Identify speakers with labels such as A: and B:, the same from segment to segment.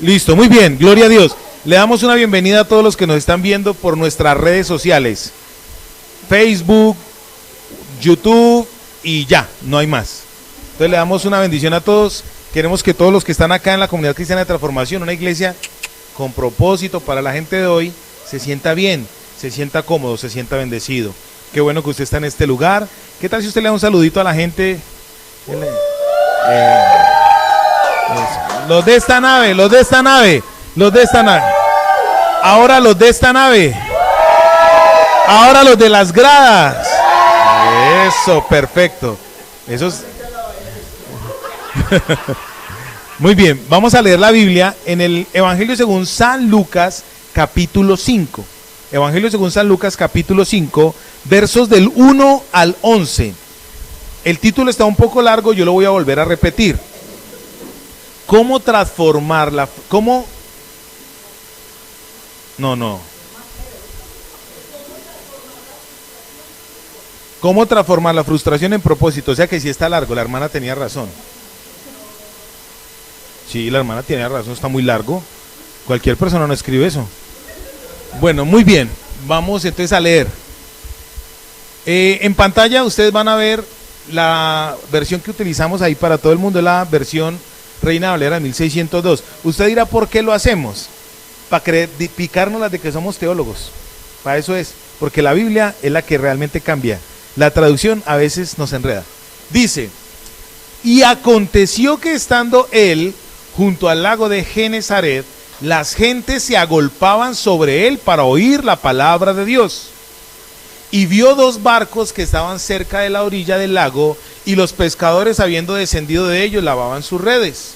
A: Listo, muy bien, gloria a Dios. Le damos una bienvenida a todos los que nos están viendo por nuestras redes sociales. Facebook, YouTube y ya, no hay más. Entonces le damos una bendición a todos. Queremos que todos los que están acá en la Comunidad Cristiana de Transformación, una iglesia con propósito para la gente de hoy, se sienta bien, se sienta cómodo, se sienta bendecido. Qué bueno que usted está en este lugar. ¿Qué tal si usted le da un saludito a la gente? Los de esta nave, los de esta nave, los de esta nave. Ahora los de esta nave. Ahora los de las gradas. Eso, perfecto. Eso es... Muy bien, vamos a leer la Biblia en el Evangelio según San Lucas, capítulo 5. Evangelio según San Lucas, capítulo 5, versos del 1 al 11. El título está un poco largo, yo lo voy a volver a repetir. ¿Cómo transformarla? ¿Cómo? No. ¿Cómo transformar la frustración en propósito? O sea que sí está largo, la hermana tenía razón. Sí, la hermana tenía razón, está muy largo. Cualquier persona no escribe eso. Bueno, muy bien, vamos entonces a leer. En pantalla ustedes van a ver la versión que utilizamos ahí para todo el mundo, la versión Reina Valera 1602. Usted dirá, ¿por qué lo hacemos? Para picárnoslas de que somos teólogos. Para eso es, porque la Biblia es la que realmente cambia. La traducción a veces nos enreda. Dice, y aconteció que estando él junto al lago de Genesaret, las gentes se agolpaban sobre él para oír la palabra de Dios. Y vio dos barcos que estaban cerca de la orilla del lago, y los pescadores, habiendo descendido de ellos, lavaban sus redes.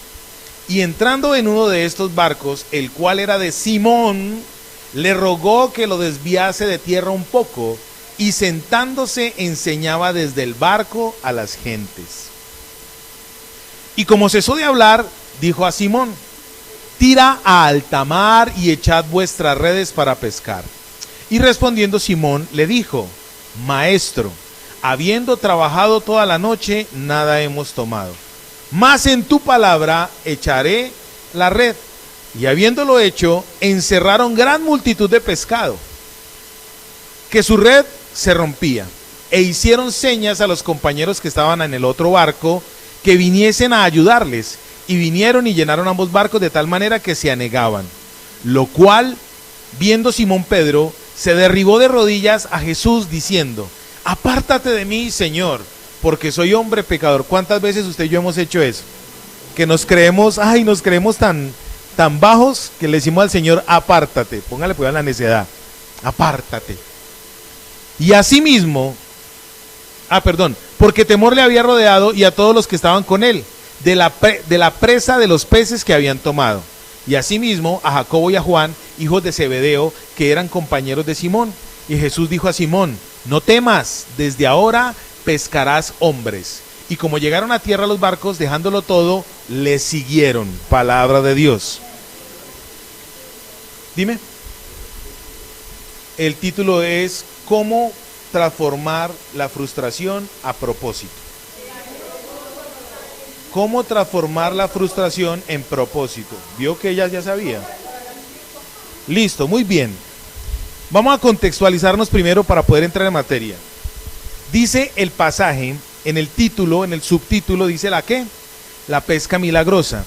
A: Y entrando en uno de estos barcos, el cual era de Simón, le rogó que lo desviase de tierra un poco, y sentándose enseñaba desde el barco a las gentes. Y como cesó de hablar, dijo a Simón, tira a alta mar y echad vuestras redes para pescar. Y respondiendo Simón le dijo, Maestro, habiendo trabajado toda la noche, nada hemos tomado, mas en tu palabra echaré la red. Y habiéndolo hecho, encerraron gran multitud de pescado, que su red se rompía, e hicieron señas a los compañeros que estaban en el otro barco, que viniesen a ayudarles, y vinieron y llenaron ambos barcos de tal manera que se anegaban. Lo cual, viendo Simón Pedro, se derribó de rodillas a Jesús diciendo, apártate de mí, Señor, porque soy hombre pecador. ¿Cuántas veces usted y yo hemos hecho eso? Que nos creemos tan bajos que le decimos al Señor, apártate. Póngale cuidado en la necedad, apártate. Y asimismo, porque temor le había rodeado y a todos los que estaban con él, de la presa de los peces que habían tomado. Y asimismo a Jacobo y a Juan, hijos de Zebedeo, que eran compañeros de Simón. Y Jesús dijo a Simón, no temas, desde ahora pescarás hombres. Y como llegaron a tierra los barcos, dejándolo todo, le siguieron. Palabra de Dios. Dime. El título es ¿Cómo transformar la frustración a propósito? ¿Cómo transformar la frustración en propósito? ¿Vio que ella ya sabía? Listo, muy bien. Vamos a contextualizarnos primero para poder entrar en materia. Dice el pasaje, en el título, en el subtítulo, dice la ¿qué? La pesca milagrosa.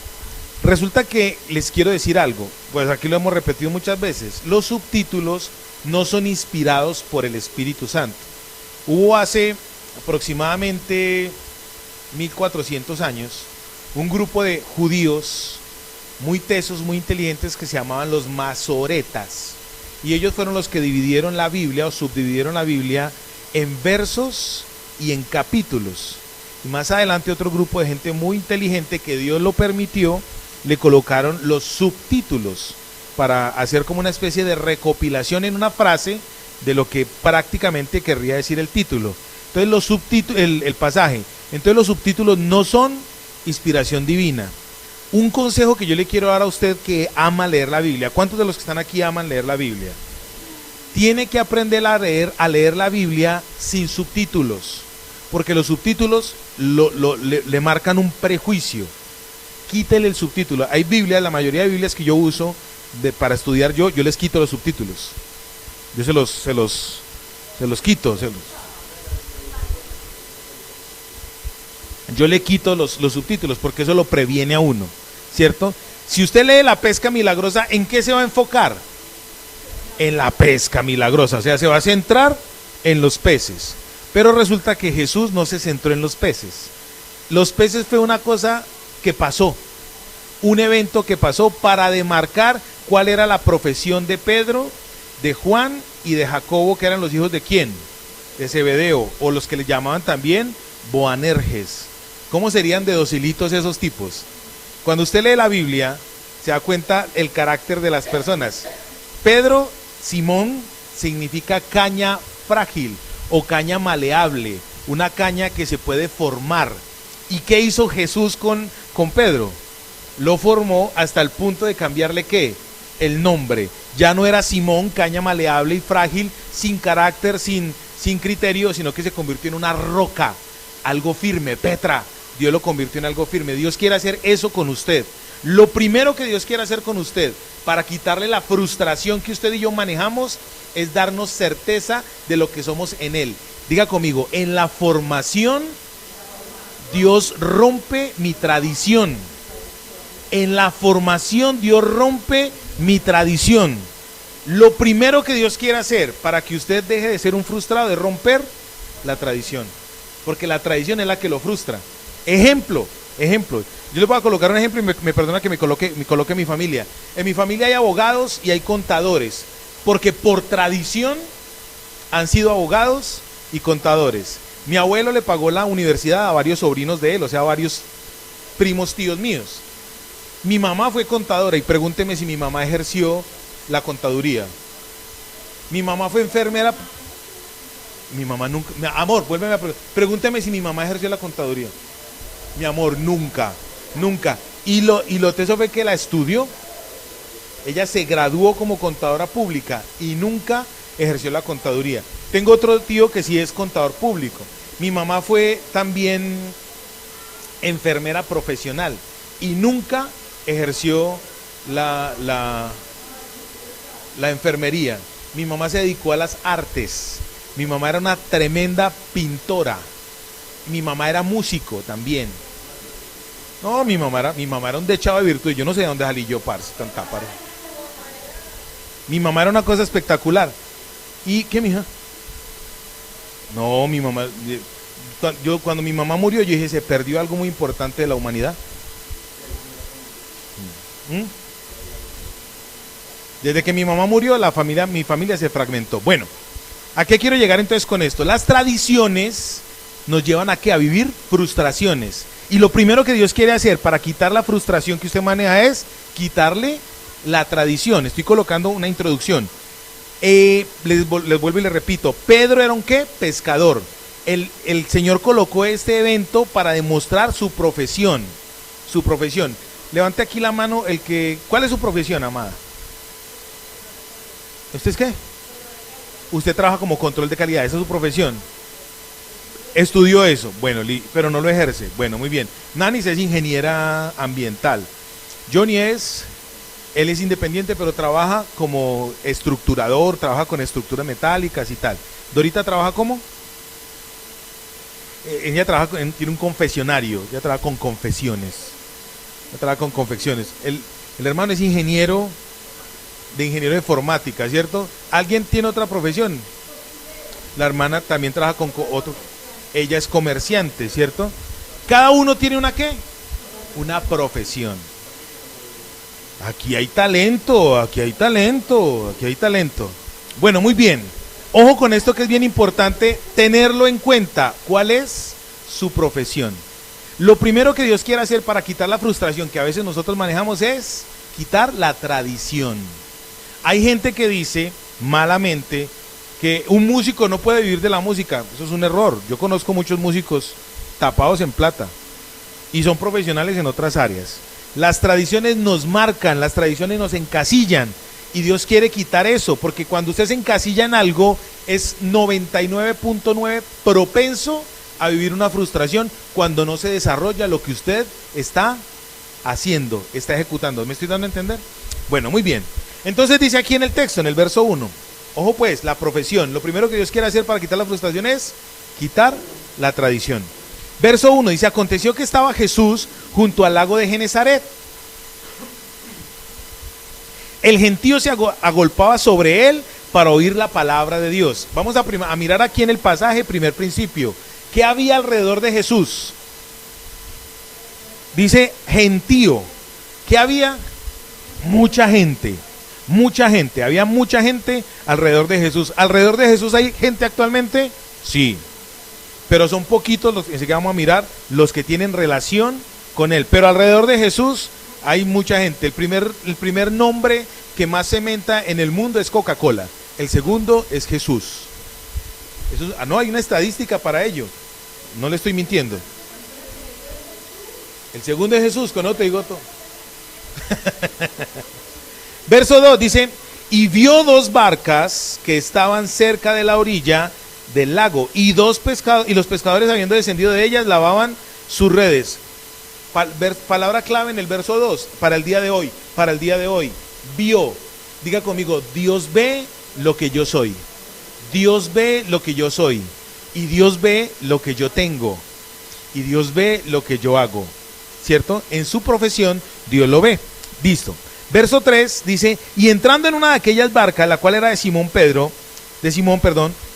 A: Resulta que les quiero decir algo, pues aquí lo hemos repetido muchas veces. Los subtítulos no son inspirados por el Espíritu Santo. Hubo hace aproximadamente 1400 años, un grupo de judíos muy tesos, muy inteligentes, que se llamaban los masoretas, y ellos fueron los que dividieron la Biblia o subdividieron la Biblia en versos y en capítulos. Y más adelante otro grupo de gente muy inteligente, que Dios lo permitió, le colocaron los subtítulos para hacer como una especie de recopilación en una frase de lo que prácticamente querría decir el título. Entonces los subtítulos, el pasaje. Entonces los subtítulos no son inspiración divina. Un consejo que yo le quiero dar a usted que ama leer la Biblia. ¿Cuántos de los que están aquí aman leer la Biblia? Tiene que aprender a leer la Biblia sin subtítulos, porque los subtítulos le marcan un prejuicio. quítele el subtítulo. Hay Biblias, la mayoría de Biblias que yo uso para estudiar yo les quito los subtítulos. Yo se los quito. Yo le quito los subtítulos porque eso lo previene a uno, ¿cierto? Si usted lee la pesca milagrosa, ¿en qué se va a enfocar? En la pesca milagrosa, o sea, se va a centrar en los peces. Pero resulta que Jesús no se centró en los peces. Los peces fue una cosa que pasó, un evento que pasó para demarcar cuál era la profesión de Pedro, de Juan y de Jacobo, que eran los hijos de ¿quién? De Zebedeo, o los que le llamaban también Boanerges. ¿Cómo serían de docilitos esos tipos? Cuando usted lee la Biblia, se da cuenta el carácter de las personas. Pedro, Simón, significa caña frágil o caña maleable, una caña que se puede formar. ¿Y qué hizo Jesús con Pedro? Lo formó hasta el punto de cambiarle ¿qué? El nombre. Ya no era Simón, caña maleable y frágil, sin carácter, sin criterio, sino que se convirtió en una roca, algo firme, Petra. Dios lo convirtió en algo firme. Dios quiere hacer eso con usted. Lo primero que Dios quiere hacer con usted, para quitarle la frustración que usted y yo manejamos, es darnos certeza de lo que somos en Él. Diga conmigo, en la formación, Dios rompe mi tradición. En la formación, Dios rompe mi tradición. Lo primero que Dios quiere hacer para que usted deje de ser un frustrado es romper la tradición. Porque la tradición es la que lo frustra. Ejemplo. Yo le voy a colocar un ejemplo y me perdona que me coloque mi familia. En mi familia hay abogados y hay contadores. Porque por tradición han sido abogados y contadores. Mi abuelo le pagó la universidad a varios sobrinos de él, o sea, a varios primos tíos míos. Mi mamá fue contadora y pregúnteme si mi mamá ejerció la contaduría. Mi mamá fue enfermera. Mi mamá nunca. Amor, vuélveme a preguntar. Pregúnteme si mi mamá ejerció la contaduría. Mi amor, nunca. Y lo teso fue que la estudió. Ella se graduó como contadora pública y nunca ejerció la contaduría. Tengo otro tío que sí es contador público. Mi mamá fue también enfermera profesional y nunca ejerció la enfermería. Mi mamá se dedicó a las artes. Mi mamá era una tremenda pintora. Mi mamá era músico también. No, mi mamá era un dechado de virtud. Yo no sé de dónde salí yo, parce, tan táparo. Mi mamá era una cosa espectacular. ¿Y qué, mija? No, mi mamá. Cuando mi mamá murió, yo dije, se perdió algo muy importante de la humanidad. Desde que mi mamá murió, mi familia se fragmentó. Bueno, ¿a qué quiero llegar entonces con esto? Las tradiciones nos llevan a ¿qué? A vivir frustraciones. Y lo primero que Dios quiere hacer para quitar la frustración que usted maneja es quitarle la tradición. Estoy colocando una introducción. Les vuelvo y les repito, Pedro era un ¿qué? Pescador. El Señor colocó este evento para demostrar su profesión. Su profesión. Levante aquí la mano ¿cuál es su profesión, amada? ¿Usted es qué? Usted trabaja como control de calidad, esa es su profesión. Estudió eso, bueno, pero no lo ejerce. Bueno, muy bien. Nanis es ingeniera ambiental. Johnny él es independiente, pero trabaja como estructurador, trabaja con estructuras metálicas y tal. Dorita trabaja ¿cómo? Ella trabaja, tiene un confesionario, ella trabaja con confesiones. El hermano es ingeniero de informática, ¿cierto? ¿Alguien tiene otra profesión? La hermana también trabaja con otro. Ella es comerciante, ¿cierto? Cada uno tiene una ¿qué? Una profesión. Aquí hay talento. Bueno, muy bien. Ojo con esto que es bien importante, tenerlo en cuenta. ¿Cuál es su profesión? Lo primero que Dios quiere hacer para quitar la frustración que a veces nosotros manejamos es quitar la tradición. Hay gente que dice, malamente, que un músico no puede vivir de la música. Eso es un error. Yo conozco muchos músicos tapados en plata y son profesionales en otras áreas. Las tradiciones nos marcan, las tradiciones nos encasillan y Dios quiere quitar eso, porque cuando usted se encasilla en algo es 99.9 propenso a vivir una frustración cuando no se desarrolla lo que usted está haciendo, está ejecutando. ¿Me estoy dando a entender? Bueno, muy bien. Entonces dice aquí en el texto, en el verso 1, ojo pues, la profesión. Lo primero que Dios quiere hacer para quitar la frustración es quitar la tradición. Verso 1 dice, aconteció que estaba Jesús junto al lago de Genezaret. El gentío se agolpaba sobre él para oír la palabra de Dios. Vamos a mirar aquí en el pasaje, primer principio. ¿Qué había alrededor de Jesús? Dice gentío. ¿Qué había? Mucha gente. Mucha gente. Había mucha gente alrededor de Jesús. ¿Alrededor de Jesús hay gente actualmente? Sí. Pero son poquitos los que vamos a mirar, los que tienen relación con él. Pero alrededor de Jesús hay mucha gente. El primer nombre que más se menta en el mundo es Coca-Cola. El segundo es Jesús. No hay una estadística para ello. No le estoy mintiendo. El segundo es Jesús, con otro y goto. Verso 2 dice, y vio dos barcas que estaban cerca de la orilla del lago, y los pescadores, habiendo descendido de ellas, lavaban sus redes. Palabra clave en el verso 2, para el día de hoy, vio, diga conmigo, Dios ve lo que yo soy, Dios ve lo que yo soy, y Dios ve lo que yo tengo, y Dios ve lo que yo hago, ¿cierto? En su profesión, Dios lo ve, listo. Verso 3 dice, y entrando en una de aquellas barcas, la cual era de Simón,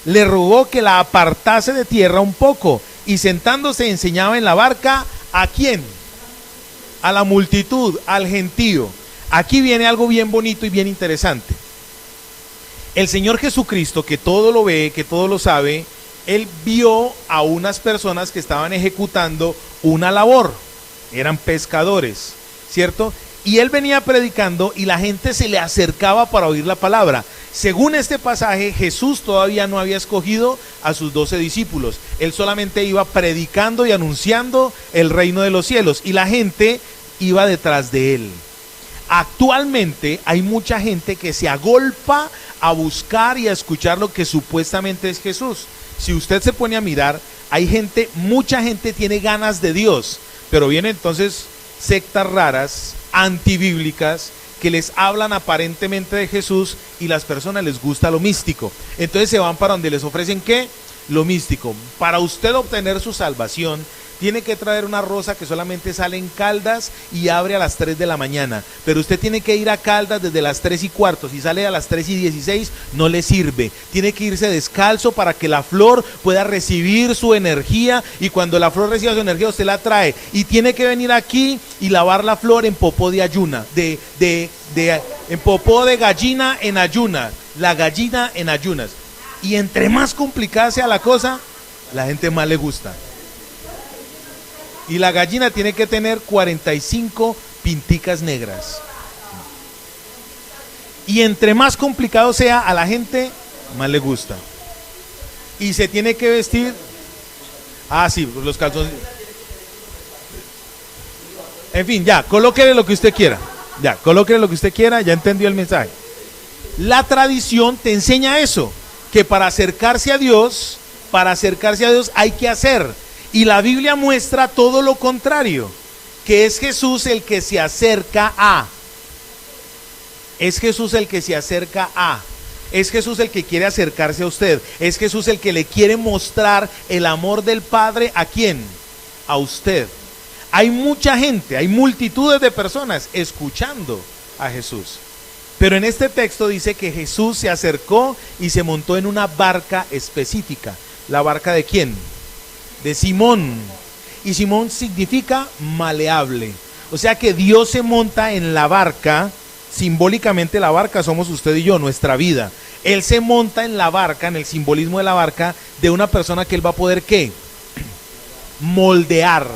A: le rogó que la apartase de tierra un poco, y sentándose enseñaba en la barca, ¿a quién? A la multitud, al gentío. Aquí viene algo bien bonito y bien interesante. El Señor Jesucristo, que todo lo ve, que todo lo sabe, Él vio a unas personas que estaban ejecutando una labor, eran pescadores, ¿cierto? Y Él venía predicando y la gente se le acercaba para oír la palabra. Según este pasaje, Jesús todavía no había escogido a sus 12 discípulos. Él solamente iba predicando y anunciando el reino de los cielos y la gente iba detrás de Él. Actualmente hay mucha gente que se agolpa a buscar y a escuchar lo que supuestamente es Jesús. Si usted se pone a mirar, hay gente, mucha gente tiene ganas de Dios, pero vienen entonces sectas raras, antibíblicas, que les hablan aparentemente de Jesús y las personas les gusta lo místico. Entonces se van para donde les ofrecen ¿qué? Lo místico. Para usted obtener su salvación, tiene que traer una rosa que solamente sale en Caldas y abre a las 3 de la mañana. Pero usted tiene que ir a Caldas desde las 3:15. Si sale a las 3:16, no le sirve. Tiene que irse descalzo para que la flor pueda recibir su energía. Y cuando la flor reciba su energía, usted la trae. Y tiene que venir aquí y lavar la flor en popó de ayuna. En popó de gallina en ayuna. La gallina en ayunas. Y entre más complicada sea la cosa, la gente más le gusta. Y la gallina tiene que tener 45 pinticas negras. Y entre más complicado sea, a la gente más le gusta. Y se tiene que vestir. Sí, los calzones. En fin, ya, colóquele lo que usted quiera. Ya, colóquele lo que usted quiera, ya entendió el mensaje. La tradición te enseña eso, que para acercarse a Dios hay que hacer. Y la Biblia muestra todo lo contrario, que es Jesús el que se acerca a. Es Jesús el que se acerca a. Es Jesús el que quiere acercarse a usted. Es Jesús el que le quiere mostrar el amor del Padre. ¿A quién? A usted. Hay mucha gente, hay multitudes de personas escuchando a Jesús. Pero en este texto dice que Jesús se acercó y se montó en una barca específica. ¿La barca de quién? De Simón. Y Simón significa maleable. O sea que Dios se monta en la barca. Simbólicamente la barca somos usted y yo, nuestra vida. Él se monta en la barca, en el simbolismo de la barca, de una persona que Él va a poder ¿qué? Moldear,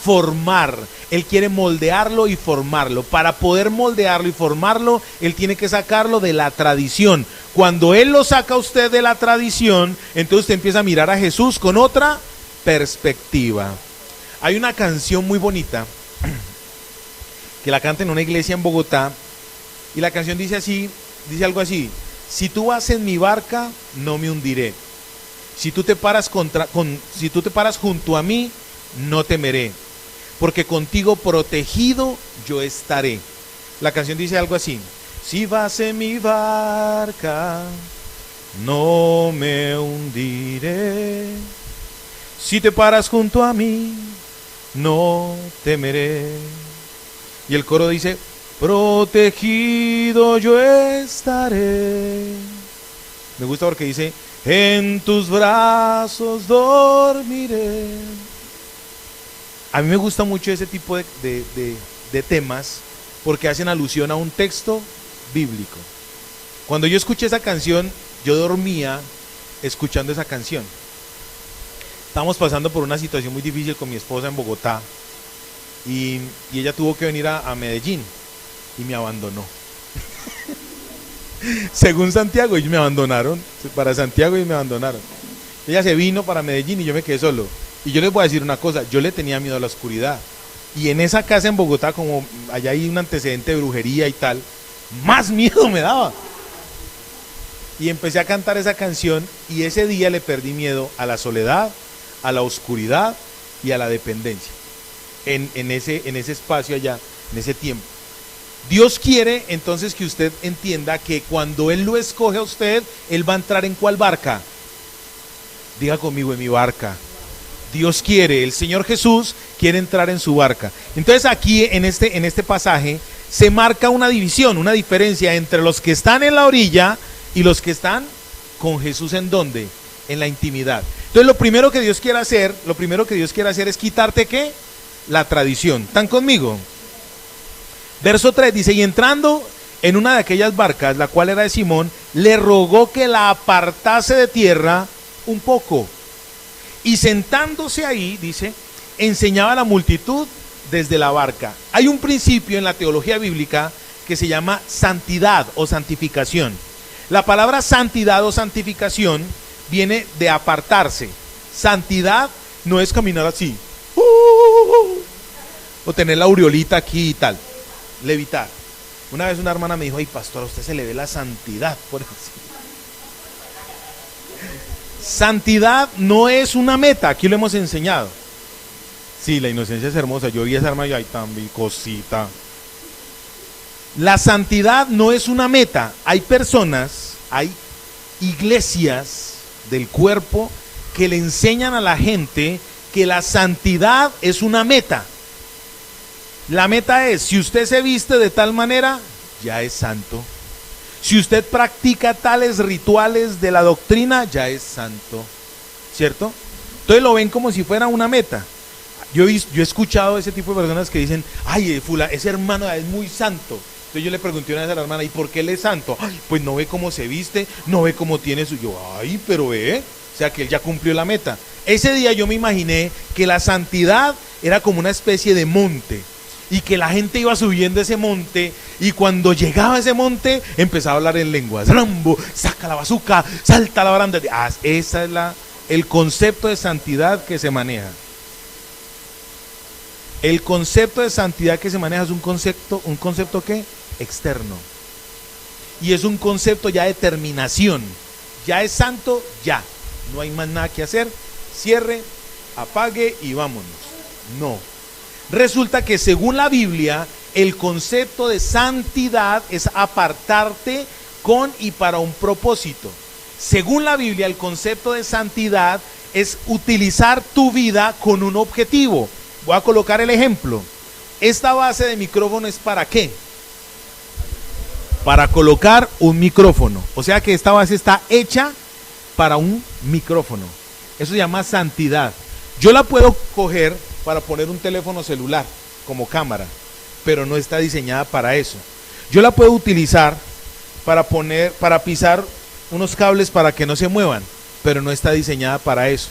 A: formar. Él quiere moldearlo y formarlo. Para poder moldearlo y formarlo, Él tiene que sacarlo de la tradición. Cuando Él lo saca a usted de la tradición, entonces usted empieza a mirar a Jesús con otra perspectiva. Hay una canción muy bonita que la canta en una iglesia en Bogotá y la canción dice algo así: si tú vas en mi barca, no me hundiré. Si tú te paras junto a mí, no temeré. porque contigo protegido yo estaré. La canción dice algo así: si vas en mi barca, no me hundiré. Si te paras junto a mí, no temeré. Y el coro dice: protegido yo estaré. Me gusta porque dice: en tus brazos dormiré. A mí me gusta mucho ese tipo de temas porque hacen alusión a un texto bíblico. Cuando yo escuché esa canción, yo dormía escuchando esa canción. Estábamos pasando por una situación muy difícil con mi esposa en Bogotá y ella tuvo que venir a Medellín y me abandonó. Según Santiago, ellos me abandonaron para Santiago y me abandonaron. Ella se vino para Medellín y yo me quedé solo. Y yo les voy a decir una cosa: yo le tenía miedo a la oscuridad. Y en esa casa en Bogotá, como allá hay un antecedente de brujería y tal, más miedo me daba. Y empecé a cantar esa canción y ese día le perdí miedo a la soledad, a la oscuridad y a la dependencia. En ese espacio allá, en ese tiempo. Dios quiere entonces que usted entienda que cuando Él lo escoge a usted, Él va a entrar en ¿cuál barca? Diga conmigo: en mi barca. Dios quiere, el Señor Jesús quiere entrar en su barca. Entonces aquí en este pasaje se marca una división, una diferencia entre los que están en la orilla y los que están con Jesús. ¿En dónde? En la intimidad. Entonces lo primero que Dios quiere hacer es quitarte ¿qué? La tradición. ¿Están conmigo? Verso 3 dice: y entrando en una de aquellas barcas, la cual era de Simón, le rogó que la apartase de tierra un poco. Y sentándose ahí, dice, enseñaba a la multitud desde la barca. Hay un principio en la teología bíblica que se llama santidad o santificación. La palabra santidad o santificación viene de apartarse. Santidad no es caminar así, o tener la aureolita aquí y tal, levitar. Una vez una hermana me dijo: ay, pastor, a usted se le ve la santidad por encima. Santidad no es una meta, aquí lo hemos enseñado. Sí, la inocencia es hermosa. Yo vi esa hermana y ay, tan cosita. La santidad no es una meta. Hay personas, hay iglesias del cuerpo que le enseñan a la gente que la santidad es una meta. La meta es: si usted se viste de tal manera, ya es santo. Si usted practica tales rituales de la doctrina, ya es santo, ¿cierto? Entonces lo ven como si fuera una meta. Yo he escuchado ese tipo de personas que dicen: ay, ese hermano es muy santo. Entonces yo le pregunté una vez a la hermana: ¿y por qué él es santo? Ay, pues no ve cómo se viste, no ve cómo tiene su... Yo, ay, pero ve, o sea que él ya cumplió la meta. Ese día yo me imaginé que la santidad era como una especie de monte, y que la gente iba subiendo ese monte, y cuando llegaba a ese monte empezaba a hablar en lenguas. Rambo, saca la bazuca, salta la baranda. Esa es el concepto de santidad que se maneja. El concepto de santidad que se maneja es un concepto ¿qué? Externo. Y es un concepto ya de terminación. Ya es santo, ya. No hay más nada que hacer. Cierre, apague y vámonos. No. Resulta que según la Biblia, el concepto de santidad es apartarte con y para un propósito. Según la Biblia, el concepto de santidad es utilizar tu vida con un objetivo. Voy a colocar el ejemplo. Esta base de micrófono es ¿para qué? Para colocar un micrófono. O sea que esta base está hecha para un micrófono. Eso se llama santidad. Yo la puedo coger para poner un teléfono celular como cámara, pero no está diseñada para eso. Yo la puedo utilizar para pisar unos cables para que no se muevan, pero no está diseñada para eso.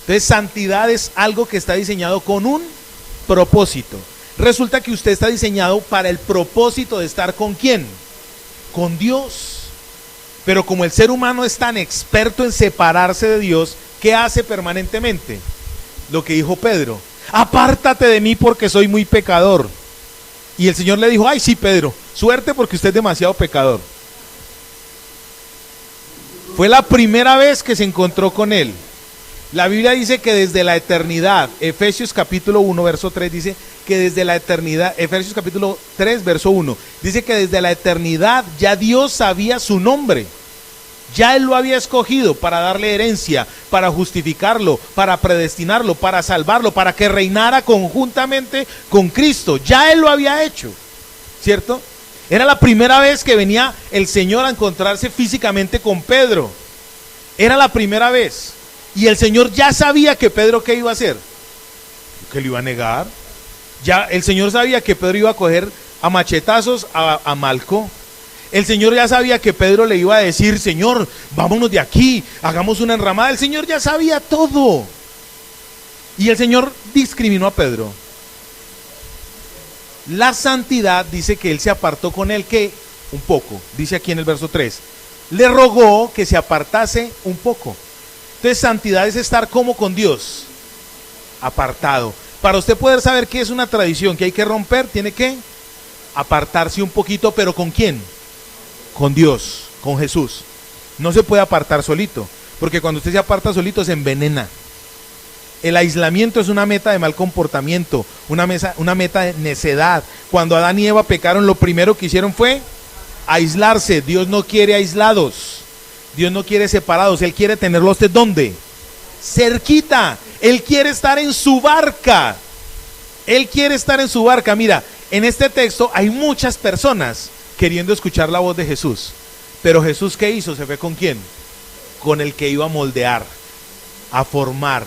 A: Entonces, santidad es algo que está diseñado con un propósito. Resulta que usted está diseñado para el propósito de estar ¿con quién? Con Dios. Pero como el ser humano es tan experto en separarse de Dios, ¿qué hace permanentemente? Lo que dijo Pedro: apártate de mí porque soy muy pecador. Y el Señor le dijo: ay, sí, Pedro, suerte porque usted es demasiado pecador. Fue la primera vez que se encontró con él. La Biblia dice que desde la eternidad, Efesios capítulo 1, verso 3 dice que desde la eternidad, Efesios capítulo 3, verso 1, dice que desde la eternidad ya Dios sabía su nombre. Ya Él lo había escogido para darle herencia, para justificarlo, para predestinarlo, para salvarlo, para que reinara conjuntamente con Cristo. Ya Él lo había hecho, ¿cierto? Era la primera vez que venía el Señor a encontrarse físicamente con Pedro. Era la primera vez. Y el Señor ya sabía que Pedro, ¿qué iba a hacer? Que lo iba a negar. Ya el Señor sabía que Pedro iba a coger a machetazos a Malco. El Señor ya sabía que Pedro le iba a decir, Señor, vámonos de aquí, hagamos una enramada. El Señor ya sabía todo. Y el Señor discriminó a Pedro. La santidad dice que Él se apartó con él, que un poco, dice aquí en el verso 3. Le rogó que se apartase un poco. Entonces, santidad es estar como con Dios, apartado. Para usted poder saber qué es una tradición que hay que romper, tiene que apartarse un poquito, pero ¿con quién? Con Dios, con Jesús. No se puede apartar solito, porque cuando usted se aparta solito se envenena. El aislamiento es una meta de mal comportamiento, una meta de necedad. Cuando Adán y Eva pecaron, lo primero que hicieron fue aislarse. Dios no quiere aislados, Dios no quiere separados, Él quiere tenerlo a usted ¿dónde? Cerquita. Él quiere estar en su barca. Él quiere estar en su barca. Mira, en este texto hay muchas personas queriendo escuchar la voz de Jesús. Pero Jesús, ¿qué hizo? ¿Se fue con quién? Con el que iba a moldear, a formar.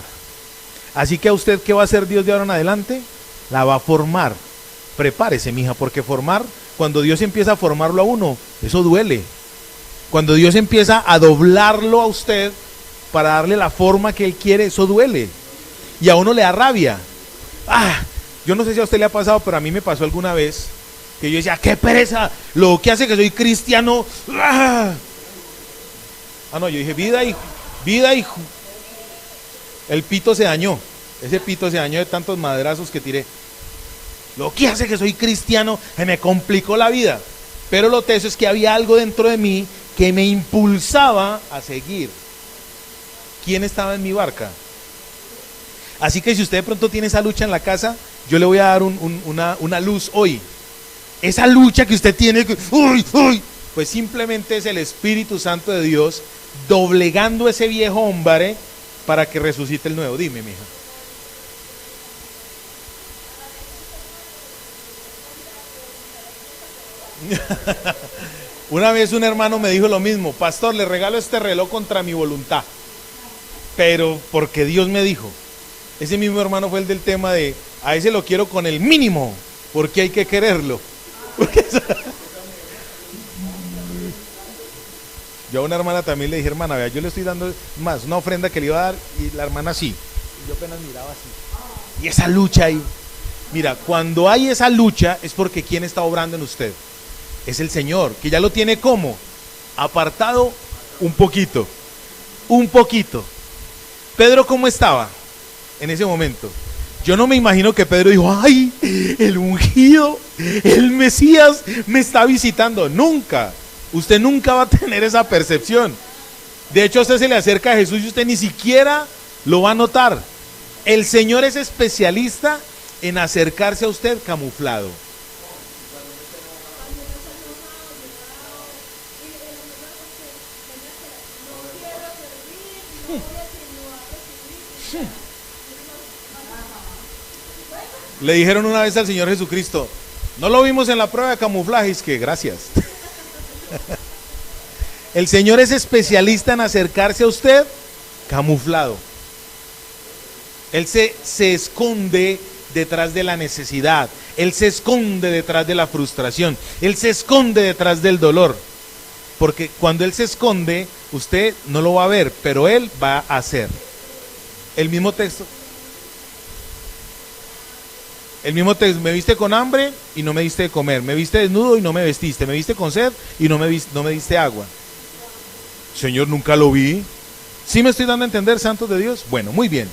A: Así que a usted, ¿qué va a hacer Dios de ahora en adelante? La va a formar. Prepárese, mija, porque formar, cuando Dios empieza a formarlo a uno, eso duele. Cuando Dios empieza a doblarlo a usted para darle la forma que Él quiere, eso duele. Y a uno le da rabia. Yo no sé si a usted le ha pasado, pero a mí me pasó alguna vez que yo decía, qué pereza, lo que hace que soy cristiano. No, yo dije, vida y el pito se dañó. Ese pito se dañó de tantos madrazos que tiré. Lo que hace que soy cristiano, se me complicó la vida. Pero lo teso es que había algo dentro de mí que me impulsaba a seguir. ¿Quién estaba en mi barca? Así que si usted de pronto tiene esa lucha en la casa, yo le voy a dar una luz hoy. Esa lucha que usted tiene, pues simplemente es el Espíritu Santo de Dios doblegando ese viejo hombre para que resucite el nuevo. Dime, mija. Una vez un hermano me dijo lo mismo, pastor, le regalo este reloj contra mi voluntad, pero porque Dios me dijo. Ese mismo hermano fue el del tema de, a ese lo quiero con el mínimo, porque hay que quererlo. Yo a una hermana también le dije, hermana, vea, yo le estoy dando más una ofrenda que le iba a dar, y la hermana sí. Y yo apenas miraba así. Y esa lucha ahí. Mira, cuando hay esa lucha es porque ¿quién está obrando en usted? Es el Señor, que ya lo tiene como apartado un poquito. Un poquito. Pedro, ¿cómo estaba en ese momento? Yo no me imagino que Pedro dijo, ay, el ungido, el Mesías me está visitando. Nunca. Usted nunca va a tener esa percepción. De hecho, a usted se le acerca a Jesús y usted ni siquiera lo va a notar. El Señor es especialista en acercarse a usted camuflado. Le dijeron una vez al Señor Jesucristo, no lo vimos en la prueba de camuflaje, es que gracias. El Señor es especialista en acercarse a usted camuflado. Él se esconde detrás de la necesidad, Él se esconde detrás de la frustración, Él se esconde detrás del dolor. Porque cuando Él se esconde, usted no lo va a ver, pero Él va a hacer. El mismo texto, me viste con hambre y no me diste de comer, me viste desnudo y no me vestiste, me viste con sed y no me diste agua. Señor, nunca lo vi. ¿Sí me estoy dando a entender, santos de Dios? Bueno, muy bien.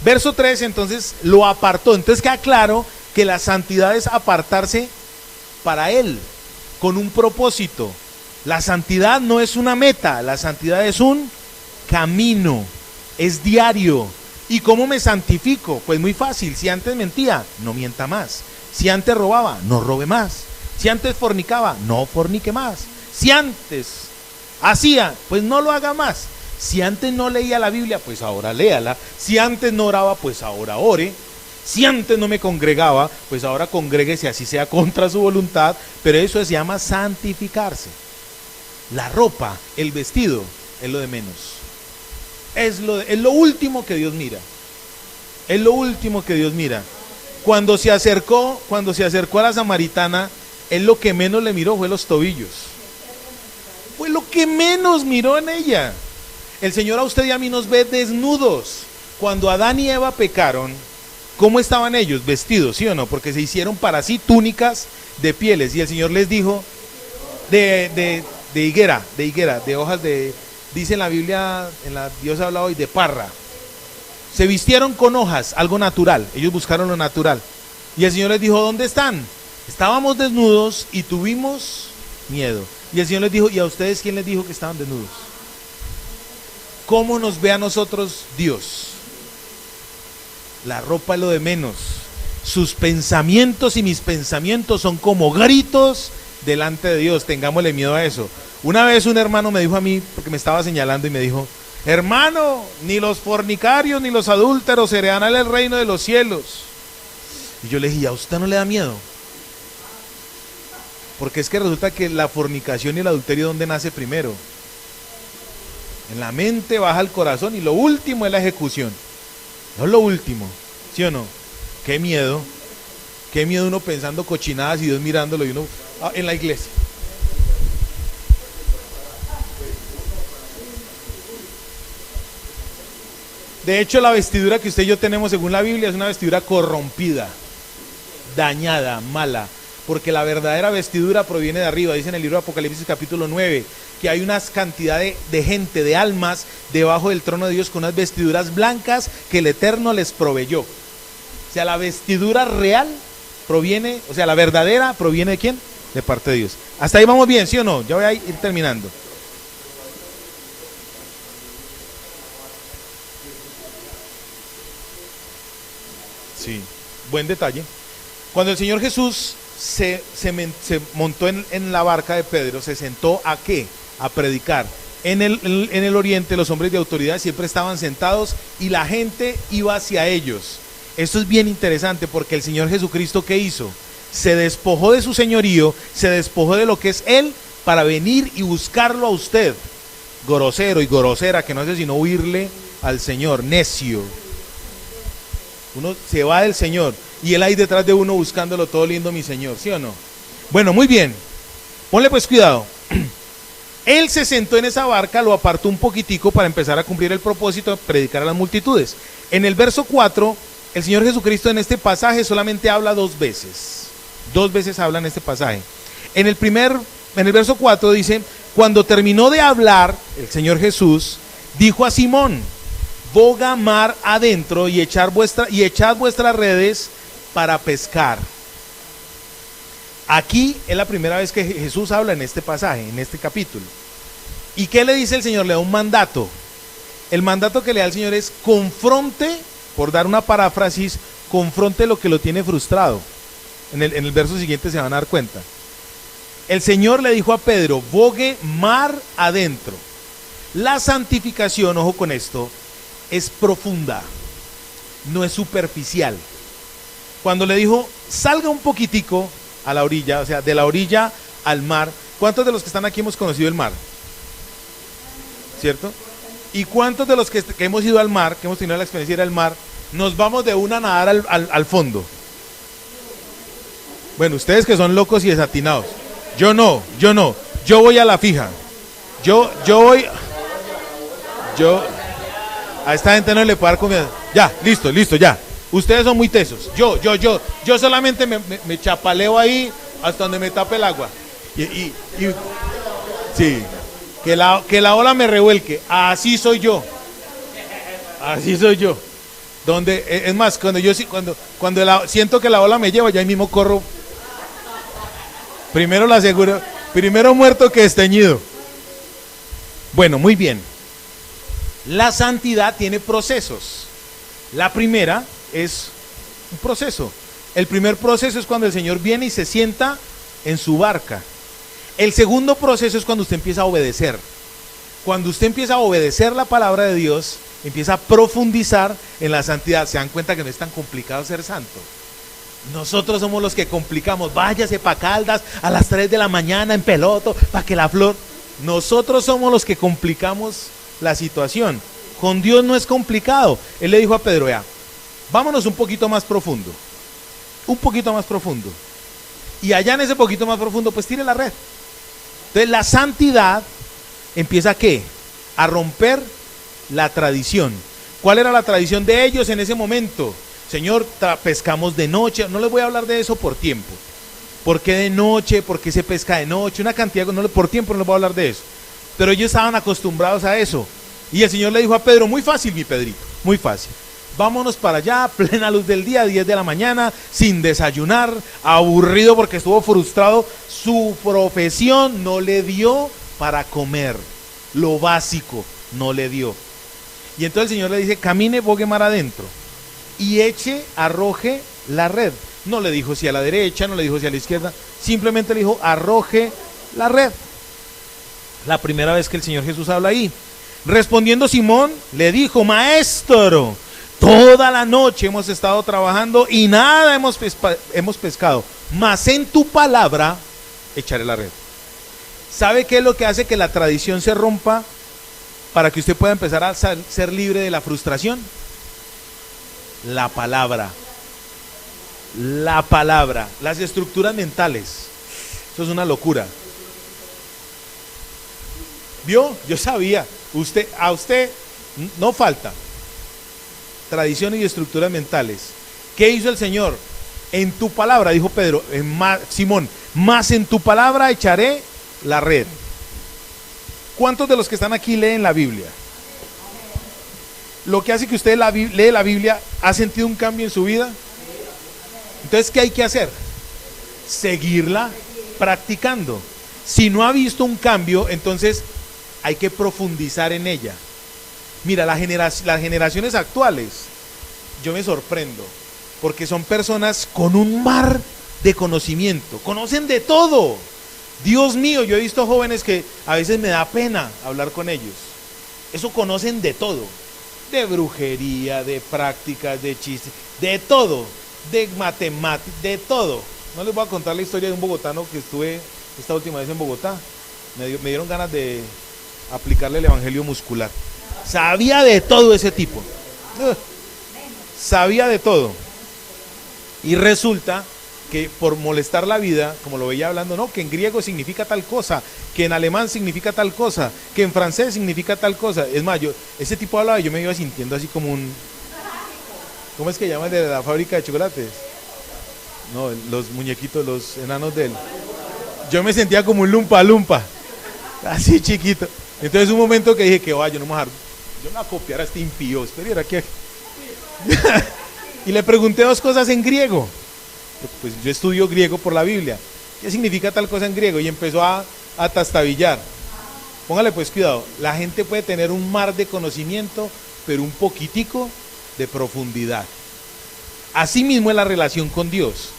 A: Verso 3, entonces lo apartó. Entonces queda claro que la santidad es apartarse para Él, con un propósito. La santidad no es una meta, la santidad es un camino. es diario. ¿Y cómo me santifico? Pues muy fácil, si antes mentía, no mienta más. Si antes robaba, no robe más. Si antes fornicaba, no fornique más. Si antes hacía, pues no lo haga más. Si antes no leía la Biblia, pues ahora léala. Si antes no oraba, pues ahora ore. Si antes no me congregaba, pues ahora congréguese, así sea contra su voluntad. Pero eso se llama santificarse. La ropa, el vestido, es lo de menos. Es lo último que Dios mira. Es lo último que Dios mira. Cuando se acercó a la samaritana, él lo que menos le miró fue los tobillos. Fue lo que menos miró en ella. El Señor a usted y a mí nos ve desnudos. Cuando Adán y Eva pecaron, ¿cómo estaban ellos? Vestidos, ¿sí o no? Porque se hicieron para sí túnicas de pieles. Y el Señor les dijo, de higuera, de hojas de, dice en la Biblia, Dios habla hoy de parra. Se vistieron con hojas, algo natural. Ellos buscaron lo natural. Y el Señor les dijo, ¿dónde están? Estábamos desnudos y tuvimos miedo. Y el Señor les dijo, ¿y a ustedes quién les dijo que estaban desnudos? ¿Cómo nos ve a nosotros Dios? La ropa es lo de menos. Sus pensamientos y mis pensamientos son como gritos delante de Dios. Tengámosle miedo a eso. Una vez un hermano me dijo a mí, porque me estaba señalando y me dijo, hermano, ni los fornicarios ni los adúlteros heredarán el reino de los cielos. Y yo le dije, ¿a usted no le da miedo? Porque es que resulta que la fornicación y el adulterio, ¿dónde nace primero? En la mente, baja al corazón, y lo último es la ejecución. No es lo último, ¿sí o no? Qué miedo uno pensando cochinadas y Dios mirándolo y uno en la iglesia. De hecho, la vestidura que usted y yo tenemos según la Biblia es una vestidura corrompida, dañada, mala, porque la verdadera vestidura proviene de arriba. Dice en el libro de Apocalipsis capítulo 9 que hay una cantidad de gente, de almas debajo del trono de Dios con unas vestiduras blancas que el Eterno les proveyó. O sea, la vestidura real proviene, o sea, la verdadera proviene ¿de quién? De parte de Dios. Hasta ahí vamos bien, ¿sí o no? Ya voy a ir terminando. Sí, buen detalle. Cuando el Señor Jesús se montó en la barca de Pedro, se sentó ¿a qué? A predicar. En el oriente los hombres de autoridad siempre estaban sentados y la gente iba hacia ellos. Esto es bien interesante porque el Señor Jesucristo, ¿qué hizo? Se despojó de su señorío, se despojó de lo que es Él para venir y buscarlo a usted. Grosero y grosera, que no hace sino huirle al Señor, necio. Uno se va del Señor y Él ahí detrás de uno buscándolo todo lindo, mi Señor, ¿sí o no? Bueno, muy bien. Ponle pues cuidado. Él se sentó en esa barca, lo apartó un poquitico para empezar a cumplir el propósito de predicar a las multitudes. En el verso 4, el Señor Jesucristo en este pasaje solamente habla dos veces. Dos veces habla en este pasaje. En el verso 4 dice, cuando terminó de hablar, el Señor Jesús dijo a Simón, boga mar adentro y echad vuestras redes para pescar. Aquí es la primera vez que Jesús habla en este pasaje, en este capítulo. ¿Y qué le dice el Señor? Le da un mandato. El mandato que le da el Señor es confronte, por dar una paráfrasis, confronte lo que lo tiene frustrado. En el verso siguiente se van a dar cuenta. El Señor le dijo a Pedro, bogue mar adentro. La santificación, ojo con esto, es profunda, no es superficial. Cuando le dijo, salga un poquitico a la orilla, o sea, de la orilla al mar. ¿Cuántos de los que están aquí hemos conocido el mar? ¿Cierto? ¿Y cuántos de los que hemos ido al mar, que hemos tenido la experiencia de ir al mar, nos vamos de una a nadar al fondo? Bueno, ustedes que son locos y desatinados. Yo no. Yo voy a la fija. Yo a esta gente no le puedo dar comida. Ya, listo, ya. Ustedes son muy tesos. Yo solamente me chapaleo ahí hasta donde me tape el agua. Sí, que la ola me revuelque. Así soy yo. Donde, es más, cuando siento que la ola me lleva, ya ahí mismo corro. Primero la aseguro, primero muerto que desteñido. Bueno, muy bien. La santidad tiene procesos. La primera es un proceso. El primer proceso es cuando el Señor viene y se sienta en su barca. El segundo proceso es cuando usted empieza a obedecer. Cuando usted empieza a obedecer la palabra de Dios, empieza a profundizar en la santidad. Se dan cuenta que no es tan complicado ser santo. Nosotros somos los que complicamos. Váyase para Caldas a las 3 de la mañana en peloto para que la flor. Nosotros somos los que complicamos la situación. Con Dios no es complicado. Él le dijo a Pedro, vea, vámonos un poquito más profundo. Un poquito más profundo. Y allá en ese poquito más profundo, pues tire la red. Entonces la santidad empieza ¿a qué? A romper la tradición. ¿Cuál era la tradición de ellos en ese momento? Señor, pescamos de noche. No les voy a hablar de eso por tiempo. ¿Por qué de noche? ¿Por qué se pesca de noche? Una cantidad, por tiempo no les voy a hablar de eso. Pero ellos estaban acostumbrados a eso. Y el Señor le dijo a Pedro, muy fácil mi Pedrito, muy fácil. Vámonos para allá, plena luz del día, 10 de la mañana, sin desayunar, aburrido porque estuvo frustrado. Su profesión no le dio para comer, lo básico no le dio. Y entonces el Señor le dice, camine, bogue mar adentro y arroje la red. No le dijo si a la derecha, no le dijo si a la izquierda, simplemente le dijo, arroje la red. La primera vez que el Señor Jesús habla ahí. Respondiendo Simón, le dijo, maestro, toda la noche hemos estado trabajando y nada hemos pescado, mas en tu palabra echaré la red. ¿Sabe qué es lo que hace que la tradición se rompa para que usted pueda empezar a ser libre de la frustración? La palabra. La palabra, las estructuras mentales. Eso es una locura. ¿Vio? Yo sabía. A usted no falta tradiciones y estructuras mentales. ¿Qué hizo el Señor? En tu palabra, dijo Pedro, Simón, más en tu palabra echaré la red. ¿Cuántos de los que están aquí leen la Biblia? Lo que hace que usted lee la Biblia, ¿ha sentido un cambio en su vida? Entonces, ¿qué hay que hacer? Seguirla practicando. Si no ha visto un cambio, entonces hay que profundizar en ella. Mira, las generaciones actuales, yo me sorprendo, porque son personas con un mar de conocimiento, conocen de todo. Dios mío, yo he visto jóvenes que a veces me da pena hablar con ellos. Eso conocen de todo, de brujería, de prácticas, de chistes, de todo, de matemáticas, de todo. No les voy a contar la historia de un bogotano que estuve esta última vez en Bogotá. Me dieron ganas de aplicarle el evangelio muscular. Sabía de todo ese tipo. Sabía de todo. Y resulta que por molestar la vida, como lo veía hablando, no, que en griego significa tal cosa, que en alemán significa tal cosa, que en francés significa tal cosa. Es más, ese tipo hablaba y yo me iba sintiendo así como un... ¿Cómo es que llaman de la fábrica de chocolates? No, los muñequitos, los enanos de él. Yo me sentía como un lumpa lumpa, así chiquito. Entonces un momento que dije que vaya, yo no me voy a dejar, yo no voy a copiar a este impío, espera que... Y le pregunté dos cosas en griego. Pues yo estudio griego por la Biblia. ¿Qué significa tal cosa en griego? Y empezó a tastabillar. Póngale pues cuidado, la gente puede tener un mar de conocimiento, pero un poquitico de profundidad. Así mismo es la relación con Dios.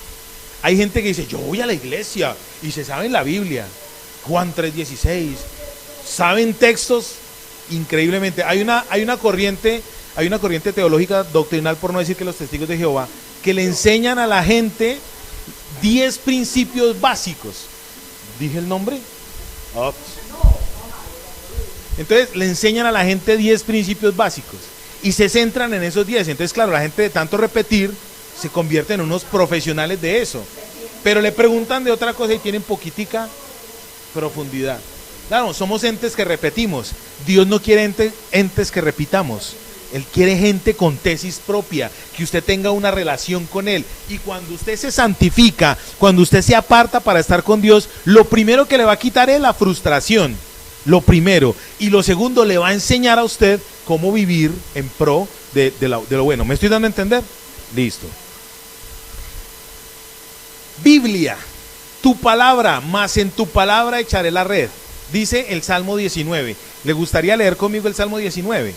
A: Hay gente que dice, yo voy a la iglesia y se sabe la Biblia, Juan 3:16, saben textos increíblemente. Hay una corriente teológica doctrinal, por no decir que los testigos de Jehová, que le enseñan a la gente 10 principios básicos. ¿Dije el nombre? Ups. Entonces le enseñan a la gente 10 principios básicos y se centran en esos 10. Entonces, claro, la gente de tanto repetir se convierte en unos profesionales de eso, pero le preguntan de otra cosa y tienen poquitica profundidad. Claro, somos entes que repetimos. Dios no quiere entes que repitamos. Él quiere gente con tesis propia, que usted tenga una relación con Él. Y cuando usted se santifica, cuando usted se aparta para estar con Dios, lo primero que le va a quitar es la frustración. Lo primero. Y lo segundo, le va a enseñar a usted cómo vivir en pro de lo bueno. ¿Me estoy dando a entender? Listo. Biblia, tu palabra, más en tu palabra echaré la red. Dice el Salmo 19. ¿Le gustaría leer conmigo el Salmo 19?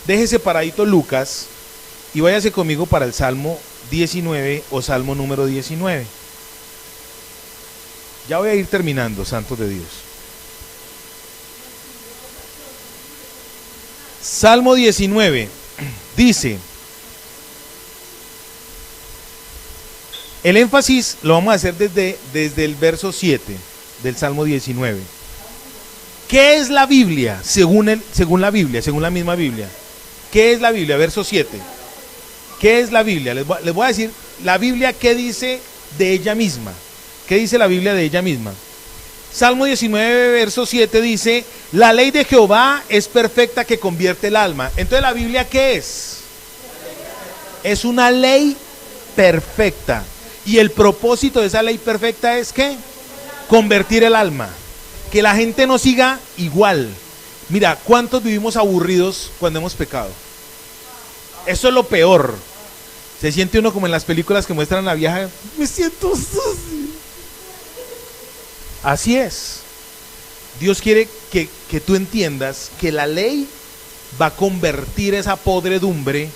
A: Deje separadito Lucas y váyase conmigo para el Salmo 19 o Salmo número 19. Ya voy a ir terminando, santos de Dios. Salmo 19 dice, el énfasis lo vamos a hacer desde el verso 7 del Salmo 19. ¿Qué es la Biblia? Según la Biblia, según la misma Biblia. ¿Qué es la Biblia? Verso 7. ¿Qué es la Biblia? Les voy a decir la Biblia qué dice de ella misma. ¿Qué dice la Biblia de ella misma? Salmo 19, verso 7 dice, la ley de Jehová es perfecta que convierte el alma. Entonces, ¿la Biblia qué es? Es una ley perfecta. Y el propósito de esa ley perfecta es ¿qué? Convertir el alma. Que la gente no siga igual. Mira, ¿cuántos vivimos aburridos cuando hemos pecado? Eso es lo peor. Se siente uno como en las películas que muestran a la vieja, me siento sucio. Así es. Dios quiere que tú entiendas que la ley va a convertir esa podredumbre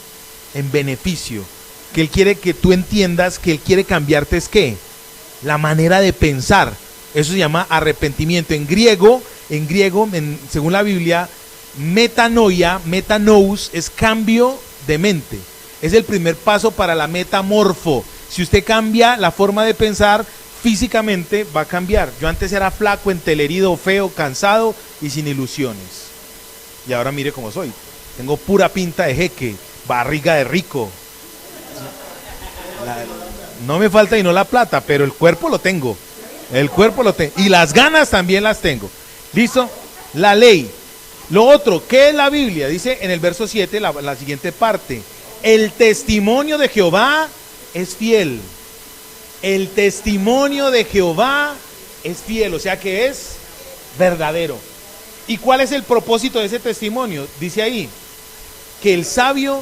A: en beneficio. Que Él quiere que tú entiendas que Él quiere cambiarte es ¿qué? La manera de pensar. Eso se llama arrepentimiento. En griego, según la Biblia, metanoia, metanous, es cambio de mente. Es el primer paso para la metamorfo. Si usted cambia la forma de pensar, físicamente va a cambiar. Yo antes era flaco, entelerido, feo, cansado y sin ilusiones. Y ahora mire cómo soy. Tengo pura pinta de jeque, barriga de rico. No me falta y no la plata, pero el cuerpo lo tengo. El cuerpo lo tengo. Y las ganas también las tengo. ¿Listo? La ley. Lo otro, ¿qué es la Biblia? Dice en el verso 7, la siguiente parte. El testimonio de Jehová es fiel. El testimonio de Jehová es fiel, o sea que es verdadero. ¿Y cuál es el propósito de ese testimonio? Dice ahí, que el sabio,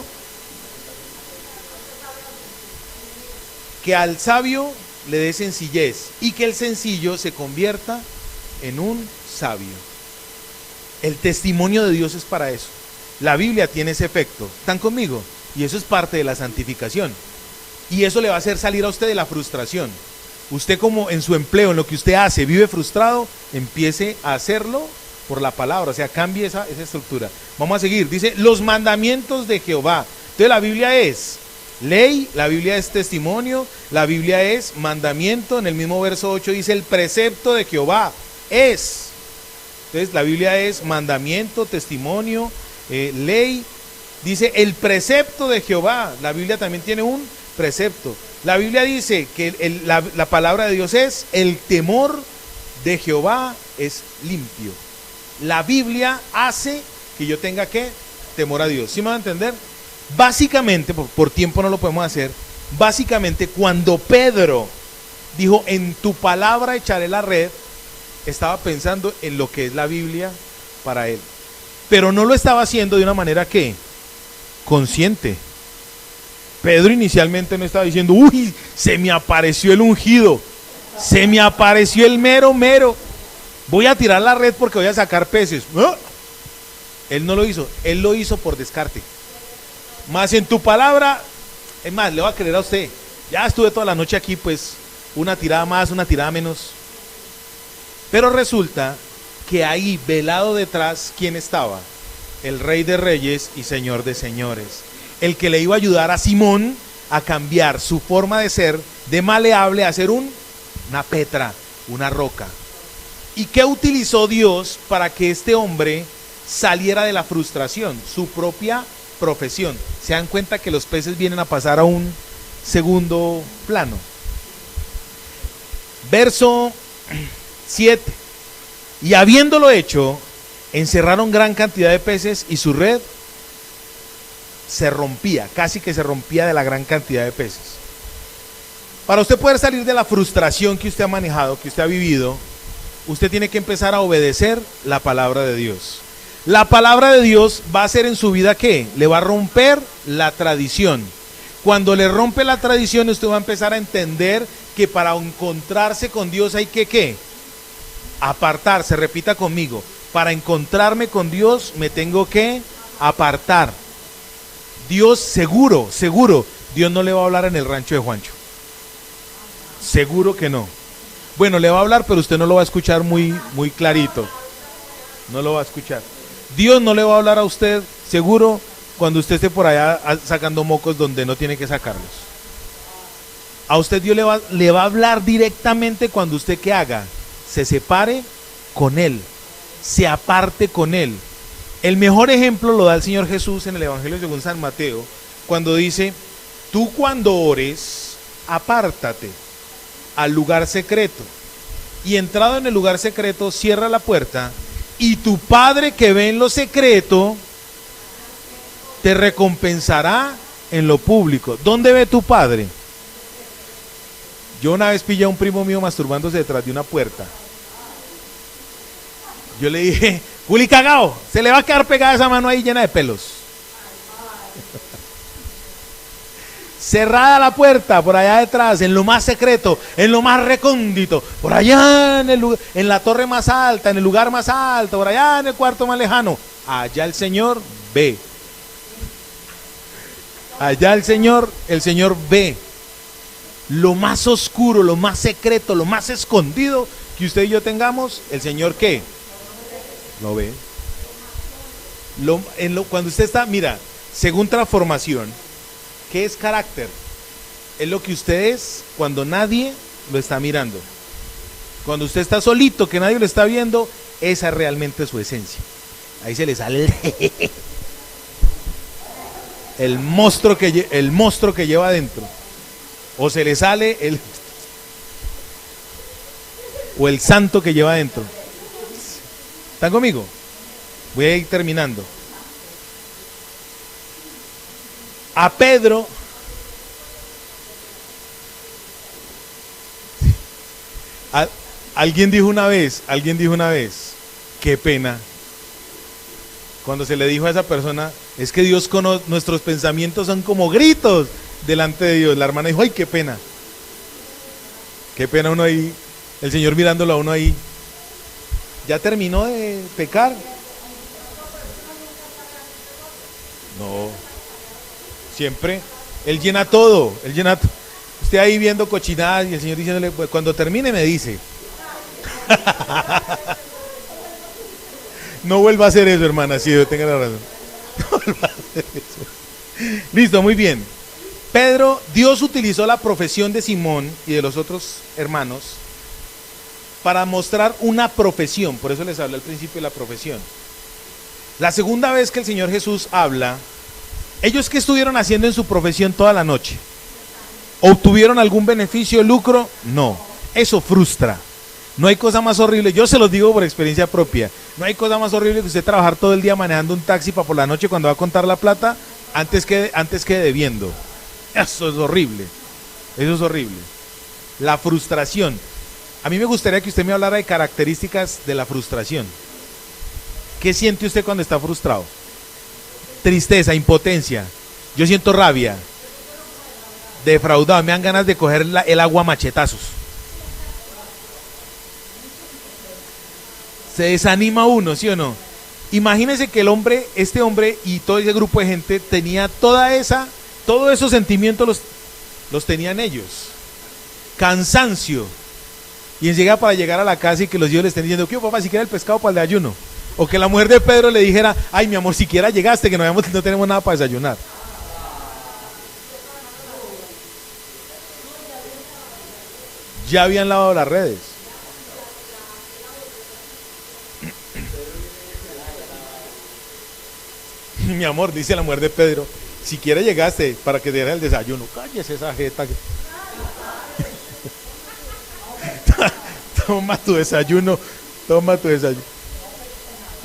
A: que al sabio le dé sencillez y que el sencillo se convierta en un sabio. El testimonio de Dios es para eso. La Biblia tiene ese efecto. ¿Están conmigo? Y eso es parte de la santificación. Y eso le va a hacer salir a usted de la frustración. Usted, como en su empleo, en lo que usted hace, vive frustrado, empiece a hacerlo por la palabra, o sea, cambie esa estructura. Vamos a seguir, dice, los mandamientos de Jehová. Entonces la Biblia es ley, la Biblia es testimonio, la Biblia es mandamiento. En el mismo verso 8 dice, el precepto de Jehová es. Entonces la Biblia es mandamiento, testimonio, ley. Dice, el precepto de Jehová. La Biblia también tiene un precepto. La Biblia dice que la palabra de Dios es, el temor de Jehová es limpio. La Biblia hace que yo tenga que temor a Dios. ¿Sí me van a entender? Básicamente, por tiempo no lo podemos hacer, básicamente cuando Pedro dijo, en tu palabra echaré la red, estaba pensando en lo que es la Biblia para él. Pero no lo estaba haciendo de una manera que consciente. Pedro inicialmente no estaba diciendo, uy, se me apareció el ungido, se me apareció el mero, voy a tirar la red porque voy a sacar peces. ¿Ah? Él no lo hizo, él lo hizo por descarte. Más en tu palabra, es más, le voy a creer a usted. Ya estuve toda la noche aquí, pues, una tirada más, una tirada menos. Pero resulta que ahí, velado detrás, ¿quién estaba? El Rey de Reyes y Señor de Señores. El que le iba a ayudar a Simón a cambiar su forma de ser de maleable a ser una petra, una roca. ¿Y qué utilizó Dios para que este hombre saliera de la frustración? Su propia profesión. Se dan cuenta que los peces vienen a pasar a un segundo plano. Verso 7. Y habiéndolo hecho, encerraron gran cantidad de peces y su red se rompía, casi que se rompía de la gran cantidad de peces. Para usted poder salir de la frustración que usted ha manejado, que usted ha vivido, usted tiene que empezar a obedecer la palabra de Dios. La palabra de Dios va a hacer en su vida ¿qué? Le va a romper la tradición. Cuando le rompe la tradición, usted va a empezar a entender que para encontrarse con Dios hay que ¿qué? Apartarse. Repita conmigo, para encontrarme con Dios me tengo que apartar. Dios seguro, seguro, Dios no le va a hablar en el rancho de Juancho. Seguro que no. Bueno, le va a hablar, pero usted no lo va a escuchar muy clarito. No lo va a escuchar. Dios no le va a hablar a usted, seguro, cuando usted esté por allá sacando mocos donde no tiene que sacarlos. A usted Dios le va a hablar directamente cuando usted ¿qué haga? Se separe con Él, se aparte con Él. El mejor ejemplo lo da el Señor Jesús en el Evangelio según San Mateo, cuando dice, tú cuando ores, apártate al lugar secreto, y entrado en el lugar secreto, cierra la puerta, y tu Padre que ve en lo secreto, te recompensará en lo público. ¿Dónde ve tu Padre? Yo una vez pillé a un primo mío masturbándose detrás de una puerta. Yo le dije, Juli cagao, se le va a quedar pegada esa mano ahí llena de pelos. Cerrada la puerta, por allá detrás, en lo más secreto, en lo más recóndito, por allá en la torre más alta, en el lugar más alto, por allá en el cuarto más lejano. Allá el Señor ve. Allá el Señor ve. Lo más oscuro, lo más secreto, lo más escondido que usted y yo tengamos, el Señor ¿qué? Lo ve. Cuando usted está, mira, según transformación, ¿qué es carácter? Es lo que usted es cuando nadie lo está mirando. Cuando usted está solito, que nadie lo está viendo, esa es realmente su esencia. Ahí se le sale el monstruo que lleva adentro. O se le sale el santo que lleva adentro. ¿Están conmigo? Voy a ir terminando. A Pedro alguien dijo una vez, qué pena. Cuando se le dijo a esa persona, es que Dios conoce, nuestros pensamientos son como gritos delante de Dios. La hermana dijo, ay, qué pena. Qué pena uno ahí, el Señor mirándolo a uno ahí. ¿Ya terminó de pecar? No. Siempre. Él llena todo. Usted ahí viendo cochinadas y el Señor diciéndole, pues cuando termine me dice. No vuelva a hacer eso, hermana, si yo tenga la razón. No vuelva a hacer eso. Listo, muy bien. Pedro, Dios utilizó la profesión de Simón y de los otros hermanos para mostrar una profesión. Por eso les hablé al principio de la profesión. La segunda vez que el Señor Jesús habla, ¿ellos qué estuvieron haciendo en su profesión toda la noche? ¿Obtuvieron algún beneficio, lucro? No. Eso frustra. No hay cosa más horrible, yo se los digo por experiencia propia, no hay cosa más horrible que usted trabajar todo el día manejando un taxi para por la noche cuando va a contar la plata, antes que debiendo. Eso es horrible. Eso es horrible. La frustración. A mí me gustaría que usted me hablara de características de la frustración. ¿Qué siente usted cuando está frustrado? Tristeza, impotencia. Yo siento rabia. Defraudado, me dan ganas de coger el agua a machetazos. Se desanima uno, ¿sí o no? Imagínese que este hombre y todo ese grupo de gente tenía todos esos sentimientos los tenían ellos. Cansancio. Y llega para llegar a la casa y que los hijos le estén diciendo, ¿qué papá, si quiere el pescado para el desayuno? O que la mujer de Pedro le dijera, ay mi amor, siquiera llegaste, que no tenemos nada para desayunar. Ya habían lavado las redes. Mi amor, dice la mujer de Pedro, siquiera llegaste para que te diera el desayuno. Cállese esa jeta. Toma tu desayuno.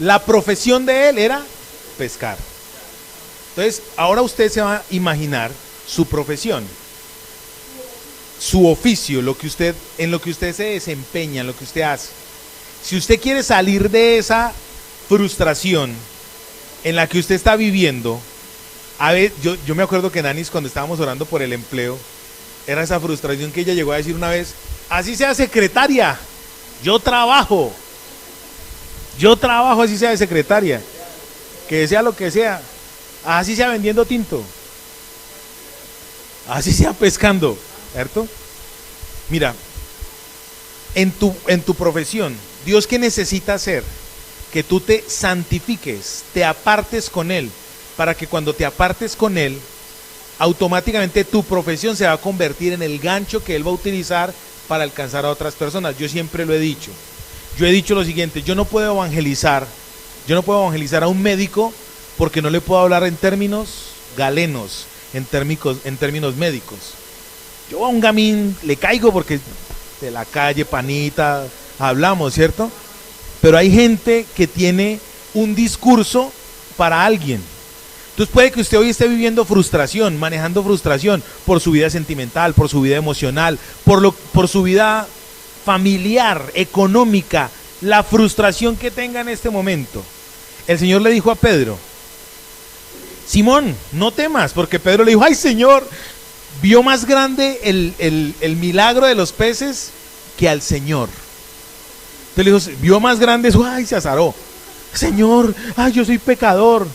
A: La profesión de él era pescar. Entonces, ahora usted se va a imaginar su profesión, su oficio, en lo que usted se desempeña, en lo que usted hace. Si usted quiere salir de esa frustración en la que usted está viviendo, a ver, yo me acuerdo que Nanis, cuando estábamos orando por el empleo, era esa frustración que ella llegó a decir una vez, así sea secretaria, yo trabajo así sea de secretaria, que sea lo que sea, Así sea vendiendo tinto. Así sea pescando, ¿cierto? Mira, en tu profesión, Dios, ¿qué necesita hacer? Que tú te santifiques, te apartes con Él, para que cuando te apartes con Él, automáticamente tu profesión se va a convertir en el gancho que Él va a utilizar para alcanzar a otras personas. Yo siempre lo he dicho. Yo he dicho lo siguiente: yo no puedo evangelizar a un médico porque no le puedo hablar en términos galenos, en términos médicos. Yo a un gamín le caigo porque de la calle, panita, hablamos, ¿cierto? Pero hay gente que tiene un discurso para alguien. Entonces puede que usted hoy esté viviendo frustración, manejando frustración por su vida sentimental, por su vida emocional, por su vida familiar, económica, la frustración que tenga en este momento. El Señor le dijo a Pedro: Simón, no temas, porque Pedro le dijo: ay, Señor, vio más grande el milagro de los peces que al Señor. Entonces le dijo, vio más grande eso, ay, se azaró. Señor, ay, yo soy pecador.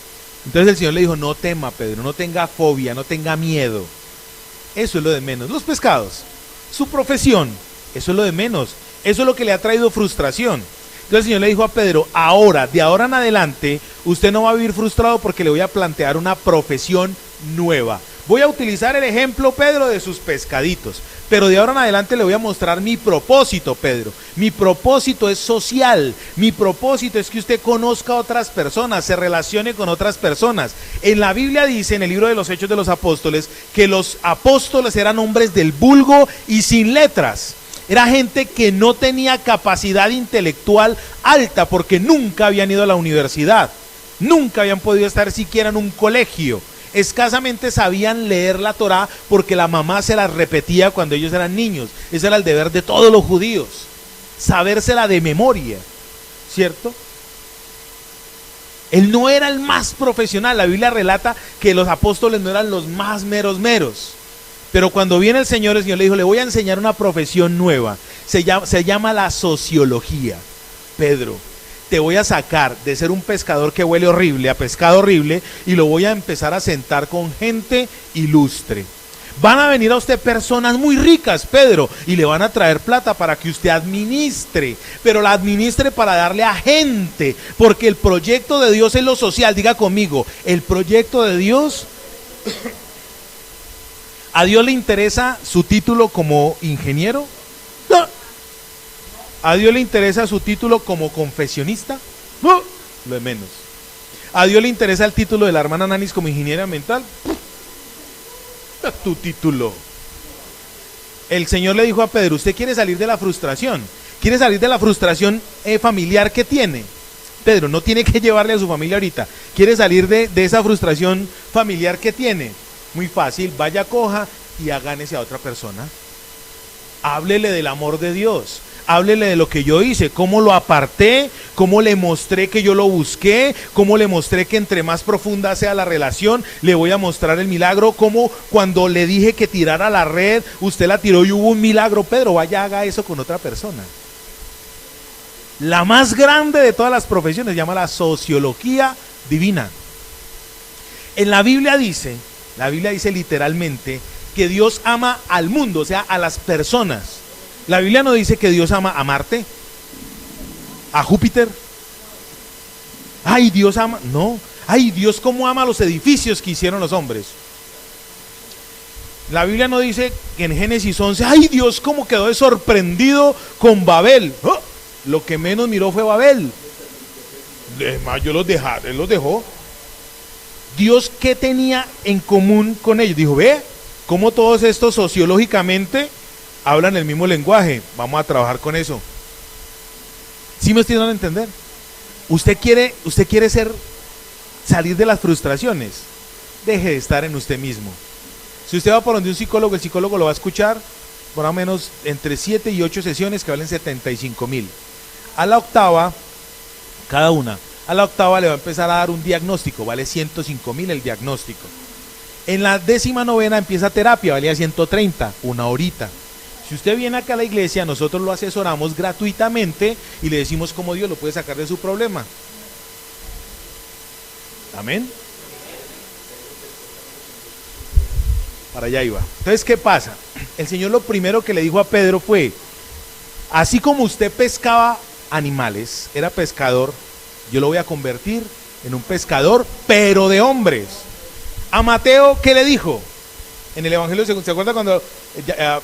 A: Entonces el Señor le dijo: no tema, Pedro, no tenga fobia, no tenga miedo. Eso es lo de menos. Los pescados, su profesión, eso es lo de menos. Eso es lo que le ha traído frustración. Entonces el Señor le dijo a Pedro: de ahora en adelante, usted no va a vivir frustrado porque le voy a plantear una profesión nueva. Voy a utilizar el ejemplo, Pedro, de sus pescaditos, pero de ahora en adelante le voy a mostrar mi propósito, Pedro. Mi propósito es social, mi propósito es que usted conozca a otras personas, se relacione con otras personas. En la Biblia dice, en el libro de los Hechos de los Apóstoles, que los apóstoles eran hombres del vulgo y sin letras. Era gente que no tenía capacidad intelectual alta porque nunca habían ido a la universidad, nunca habían podido estar siquiera en un colegio. Escasamente sabían leer la Torá porque la mamá se la repetía cuando ellos eran niños. Ese era el deber de todos los judíos, sabérsela de memoria, ¿cierto? Él no era el más profesional. La Biblia relata que los apóstoles no eran los más meros. Pero cuando viene el Señor le dijo: le voy a enseñar una profesión nueva. Se llama la sociología. Pedro, te voy a sacar de ser un pescador que huele horrible a pescado horrible y lo voy a empezar a sentar con gente ilustre. Van a venir a usted personas muy ricas, Pedro, y le van a traer plata para que usted administre, pero la administre para darle a gente, porque el proyecto de Dios es lo social. Diga conmigo, el proyecto de Dios. ¿A Dios le interesa su título como ingeniero? No. ¿A Dios le interesa su título como confesionista? No, lo de menos. ¿A Dios le interesa el título de la hermana Nanis como ingeniera mental? Tu título. El Señor le dijo a Pedro: usted quiere salir de la frustración, quiere salir de la frustración familiar que tiene. Pedro, no tiene que llevarle a su familia ahorita, quiere salir de esa frustración familiar que tiene. Muy fácil, vaya, coja y agánese a otra persona. Háblele del amor de Dios. Háblele de lo que yo hice, cómo lo aparté, cómo le mostré que yo lo busqué, cómo le mostré que entre más profunda sea la relación, le voy a mostrar el milagro, cómo cuando le dije que tirara la red, usted la tiró y hubo un milagro. Pedro, vaya, haga eso con otra persona. La más grande de todas las profesiones se llama la sociología divina. En la Biblia dice literalmente que Dios ama al mundo, o sea, a las personas. La Biblia no dice que Dios ama a Marte, a Júpiter. Ay, Dios ama, no. Ay, Dios cómo ama los edificios que hicieron los hombres. La Biblia no dice que en Génesis 11, ay, Dios cómo quedó de sorprendido con Babel. Oh, lo que menos miró fue Babel. Él los dejó. Dios, ¿qué tenía en común con ellos? Dijo: ve, cómo todos estos sociológicamente hablan el mismo lenguaje, vamos a trabajar con eso. ¿Sí me estoy dando a entender? Usted quiere salir de las frustraciones, deje de estar en usted mismo. Si usted va por donde un psicólogo, el psicólogo lo va a escuchar por lo menos entre 7 y 8 sesiones que valen 75,000. A la octava, cada una, a la octava le va a empezar a dar un diagnóstico, vale 105,000 el diagnóstico. En la 19ª empieza terapia, valía 130, una horita. Si usted viene acá a la iglesia, nosotros lo asesoramos gratuitamente y le decimos cómo Dios lo puede sacar de su problema. Amén. Para allá iba. Entonces, ¿qué pasa? El Señor lo primero que le dijo a Pedro fue, así como usted pescaba animales, era pescador, yo lo voy a convertir en un pescador, pero de hombres. A Mateo, ¿qué le dijo? En el Evangelio, ¿se acuerda cuando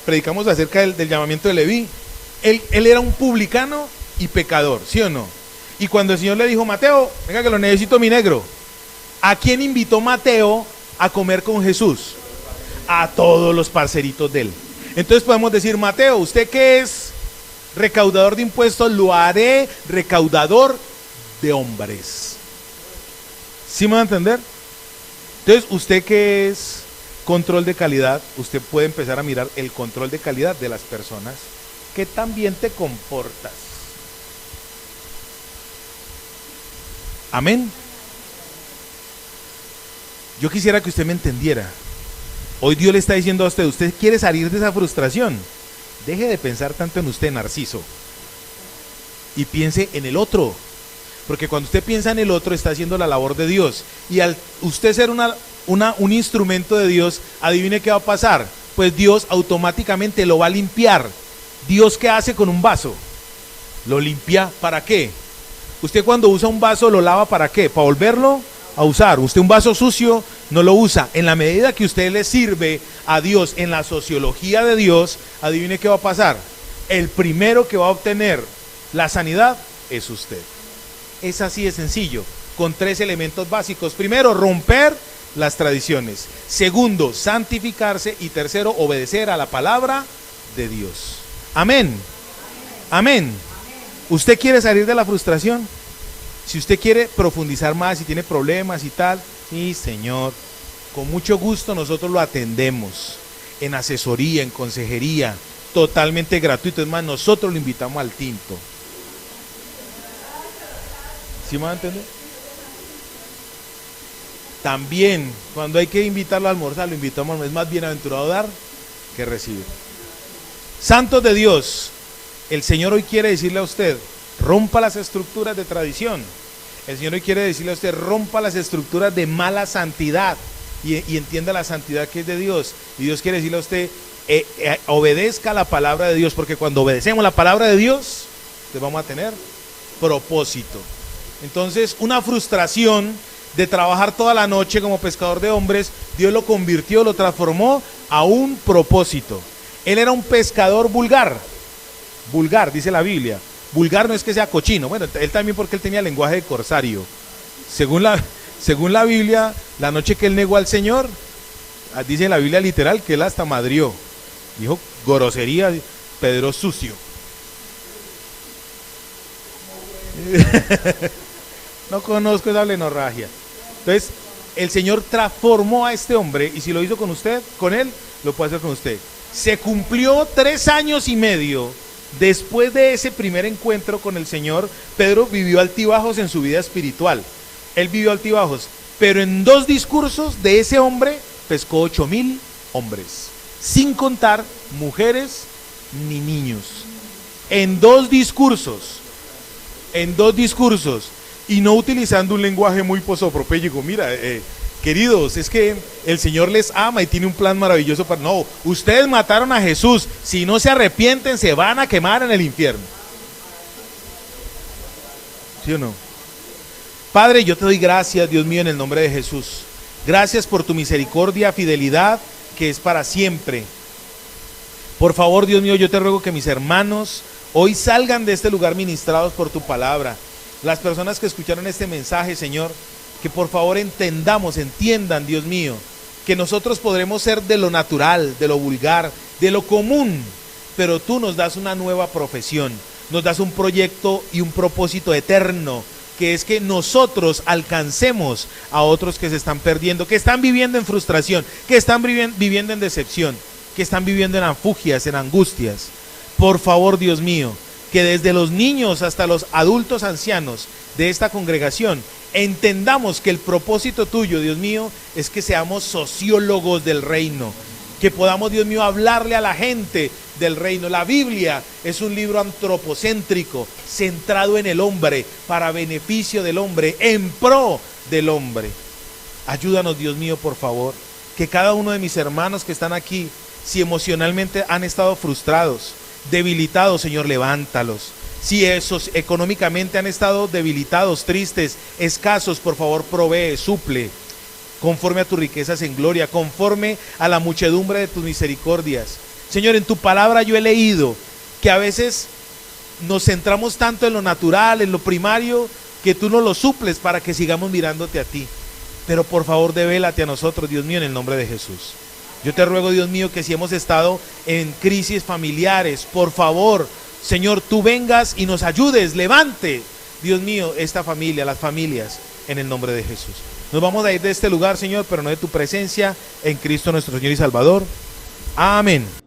A: predicamos acerca del llamamiento de Leví? Él era un publicano y pecador, ¿sí o no? Y cuando el Señor le dijo, Mateo, venga que lo necesito mi negro. ¿A quién invitó Mateo a comer con Jesús? A todos los parceritos de él. Entonces podemos decir, Mateo, ¿usted qué es? Recaudador de impuestos, lo haré recaudador de hombres. ¿Sí me va a entender? Entonces, ¿usted qué es? Control de calidad. Usted puede empezar a mirar el control de calidad de las personas. ¿Qué tan bien te comportas? Amén. Yo quisiera que usted me entendiera. Hoy Dios le está diciendo a usted, usted quiere salir de esa frustración. Deje de pensar tanto en usted, Narciso, y piense en el otro. Porque cuando usted piensa en el otro, está haciendo la labor de Dios. Y al usted ser un instrumento de Dios, adivine qué va a pasar. Pues Dios automáticamente lo va a limpiar. ¿Dios qué hace con un vaso? Lo limpia, ¿para qué? Usted cuando usa un vaso, ¿lo lava para qué? ¿Para volverlo a usar? Usted un vaso sucio no lo usa. En la medida que usted le sirve a Dios en la sociología de Dios, adivine qué va a pasar. El primero que va a obtener la sanidad es usted. Es así de sencillo, con 3 elementos básicos. Primero, romper las tradiciones. Segundo, santificarse. Y tercero, obedecer a la palabra de Dios. Amén. Amén. ¿Usted quiere salir de la frustración? Si usted quiere profundizar más, si tiene problemas y tal, sí, Señor, con mucho gusto nosotros lo atendemos en asesoría, en consejería, totalmente gratuito. Es más, nosotros lo invitamos al tinto. ¿Sí me va a entender? También, cuando hay que invitarlo a almorzar, lo invitamos. Es más bienaventurado dar que recibir. Santos de Dios, el Señor hoy quiere decirle a usted, rompa las estructuras de tradición. El Señor hoy quiere decirle a usted, rompa las estructuras de mala santidad y entienda la santidad que es de Dios. Y Dios quiere decirle a usted, obedezca la palabra de Dios, porque cuando obedecemos la palabra de Dios, pues vamos a tener propósito. Entonces, una frustración de trabajar toda la noche como pescador de hombres, Dios lo convirtió, lo transformó a un propósito. Él era un pescador vulgar, dice la Biblia. Vulgar no es que sea cochino, bueno, él también, porque él tenía lenguaje de corsario. Según la Biblia, la noche que él negó al Señor, dice en la Biblia literal que él hasta madrió. Dijo grosería, Pedro sucio. No conozco esa blenorragia. Entonces, el Señor transformó a este hombre, y si lo hizo con usted, con él, lo puede hacer con usted. Se cumplió 3 años y medio después de ese primer encuentro con el Señor. Pedro vivió altibajos en su vida espiritual. Él vivió altibajos, pero en 2 discursos de ese hombre pescó 8,000 hombres, sin contar mujeres ni niños. En 2 discursos. Y no utilizando un lenguaje muy posopropéyico. Mira, queridos, es que el Señor les ama y tiene un plan maravilloso para... No, ustedes mataron a Jesús. Si no se arrepienten, se van a quemar en el infierno. ¿Sí o no? Padre, yo te doy gracias, Dios mío, en el nombre de Jesús. Gracias por tu misericordia, fidelidad, que es para siempre. Por favor, Dios mío, yo te ruego que mis hermanos hoy salgan de este lugar ministrados por tu palabra. Las personas que escucharon este mensaje, Señor, que por favor entiendan, Dios mío, que nosotros podremos ser de lo natural, de lo vulgar, de lo común, pero tú nos das una nueva profesión, nos das un proyecto y un propósito eterno, que es que nosotros alcancemos a otros que se están perdiendo, que están viviendo en frustración, que están viviendo en decepción, que están viviendo en angustias, en angustias. Por favor, Dios mío, que desde los niños hasta los adultos ancianos de esta congregación entendamos que el propósito tuyo, Dios mío, es que seamos sociólogos del reino, que podamos, Dios mío, hablarle a la gente del reino. La Biblia es un libro antropocéntrico, centrado en el hombre, para beneficio del hombre, en pro del hombre. Ayúdanos, Dios mío, por favor. que cada uno de mis hermanos que están aquí, si emocionalmente han estado frustrados, debilitados, Señor, levántalos. Si esos económicamente han estado debilitados, tristes, escasos, por favor, provee, suple, conforme a tus riquezas en gloria, conforme a la muchedumbre de tus misericordias. Señor, en tu palabra yo he leído que a veces nos centramos tanto en lo natural, en lo primario, que tú nos lo suples para que sigamos mirándote a ti. Pero por favor, devélate a nosotros, Dios mío, en el nombre de Jesús. Yo te ruego, Dios mío, que si hemos estado en crisis familiares, por favor, Señor, tú vengas y nos ayudes, levante, Dios mío, esta familia, las familias, en el nombre de Jesús. Nos vamos a ir de este lugar, Señor, pero no de tu presencia, en Cristo nuestro Señor y Salvador. Amén.